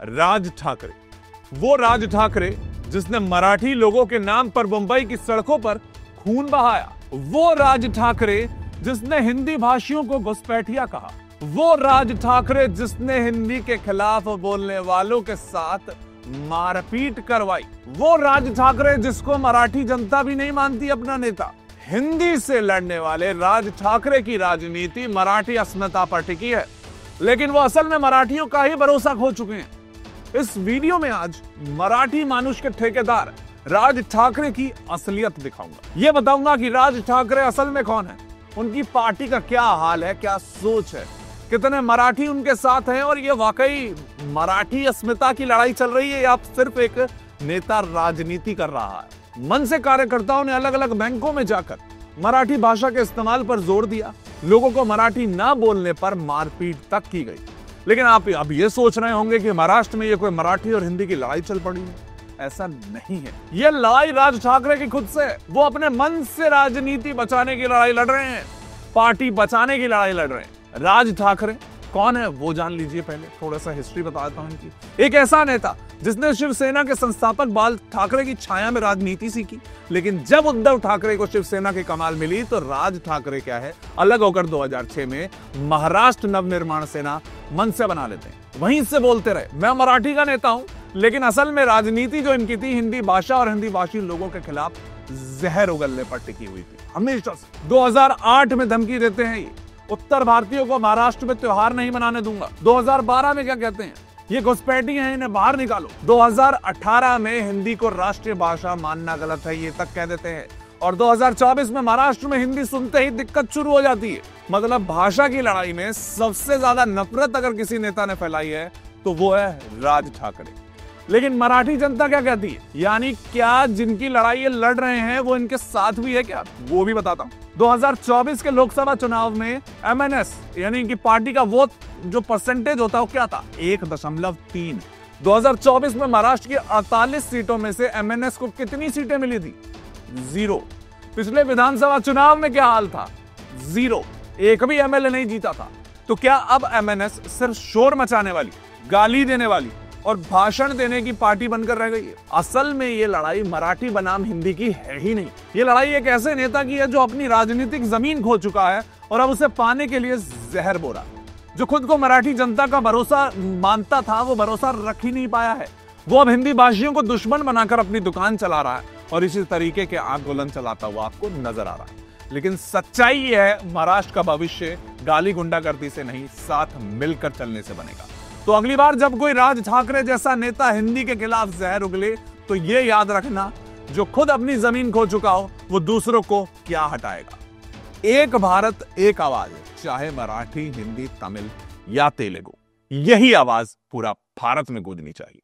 राज ठाकरे, वो राज ठाकरे जिसने मराठी लोगों के नाम पर मुंबई की सड़कों पर खून बहाया, वो राज ठाकरे जिसने हिंदी भाषियों को घुसपैठिया कहा, वो राज ठाकरे जिसने हिंदी के खिलाफ बोलने वालों के साथ मारपीट करवाई, वो राज ठाकरे जिसको मराठी जनता भी नहीं मानती अपना नेता। हिंदी से लड़ने वाले राज ठाकरे की राजनीति मराठी अस्मिता पर टिकी है, लेकिन वो असल में मराठियों का ही भरोसा खो चुके हैं। इस वीडियो में आज मराठी मानुष के ठेकेदार राज ठाकरे की असलियत दिखाऊंगा। ये बताऊंगा कि राज ठाकरे असल में कौन है, उनकी पार्टी का क्या हाल है, क्या सोच है, कितने मराठी उनके साथ हैं और ये वाकई मराठी अस्मिता की लड़ाई चल रही है या सिर्फ एक नेता राजनीति कर रहा है। मन से कार्यकर्ताओं ने अलग अलग बैंकों में जाकर मराठी भाषा के इस्तेमाल पर जोर दिया, लोगों को मराठी ना बोलने पर मारपीट तक की गई। लेकिन आप अब ये सोच रहे होंगे कि महाराष्ट्र में ये कोई मराठी और हिंदी की लड़ाई चल पड़ी है। ऐसा नहीं है, ये लड़ाई राज ठाकरे की खुद से, वो अपने मन से राजनीति बचाने की लड़ाई लड़ रहे हैं, पार्टी बचाने की लड़ाई लड़ रहे हैं। राज ठाकरे कौन है वो जान लीजिए। पहले थोड़ा सा हिस्ट्री बताता हूं इनकी। एक ऐसा नेता जिसने शिवसेना के संस्थापक बाल ठाकरे की छाया में राजनीति सीखी, लेकिन जब उद्धव ठाकरे को शिवसेना की कमाल मिली तो राज ठाकरे क्या है, अलग होकर 2006 में महाराष्ट्र नवनिर्माण सेना मन से बना लेते हैं। वहीं से बोलते रहे मैं मराठी का नेता हूं, लेकिन असल में राजनीति जो इनकी थी हिंदी भाषा और हिंदी भाषी लोगों के खिलाफ जहर उगलने पर टिकी हुई थी हमेशा से। 2008 में धमकी देते हैं ये, उत्तर भारतीयों को महाराष्ट्र में त्योहार नहीं मनाने दूंगा। 2012 में क्या कहते हैं, ये घुसपैठी हैं, इन्हें बाहर निकालो। 2018 में हिंदी को राष्ट्रीय भाषा मानना गलत है, ये तक कह देते हैं। और 2024 में महाराष्ट्र में हिंदी सुनते ही दिक्कत शुरू हो जाती है। मतलब भाषा की लड़ाई में सबसे ज्यादा नफरत अगर किसी नेता ने फैलाई है तो वो है राज ठाकरे। लेकिन मराठी जनता क्या कहती है, यानी क्या जिनकी लड़ाई ये लड़ रहे हैं वो इनके साथ भी है क्या, वो भी बताता हूं। 2024 के लोकसभा चुनाव में MNS यानी इनकी पार्टी का वोट जो परसेंटेज होता है वो क्या था, 1.3। 2024 में महाराष्ट्र की 48 सीटों में से MNS को कितनी सीटें मिली थी, 0। पिछले विधानसभा चुनाव में क्या हाल था, 0, एक भी MLA नहीं जीता था। तो क्या अब MNS सिर्फ शोर मचाने वाली, गाली देने वाली और भाषण देने की पार्टी बनकर रह गई है? असल में ये लड़ाई मराठी बनाम हिंदी की है ही नहीं। ये लड़ाई एक ऐसे नेता की है जो अपनी राजनीतिक जमीन खो चुका है और अब उसे पाने के लिए जहर बोरा, जो खुद को मराठी जनता का भरोसा मानता था वो भरोसा रख ही नहीं पाया है। वो अब हिंदी भाषियों को दुश्मन बनाकर अपनी दुकान चला रहा है और इसी तरीके के आंदोलन चलाता हुआ आपको नजर आ रहा है। लेकिन सच्चाई ये है, महाराष्ट्र का भविष्य गाली गुंडागर्दी से नहीं, साथ मिलकर चलने से बनेगा। तो अगली बार जब कोई राज ठाकरे जैसा नेता हिंदी के खिलाफ जहर उगले तो ये याद रखना, जो खुद अपनी जमीन खो चुका हो वो दूसरों को क्या हटाएगा। एक भारत एक आवाज, चाहे मराठी, हिंदी, तमिल या तेलुगु, यही आवाज पूरा भारत में गूंजनी चाहिए।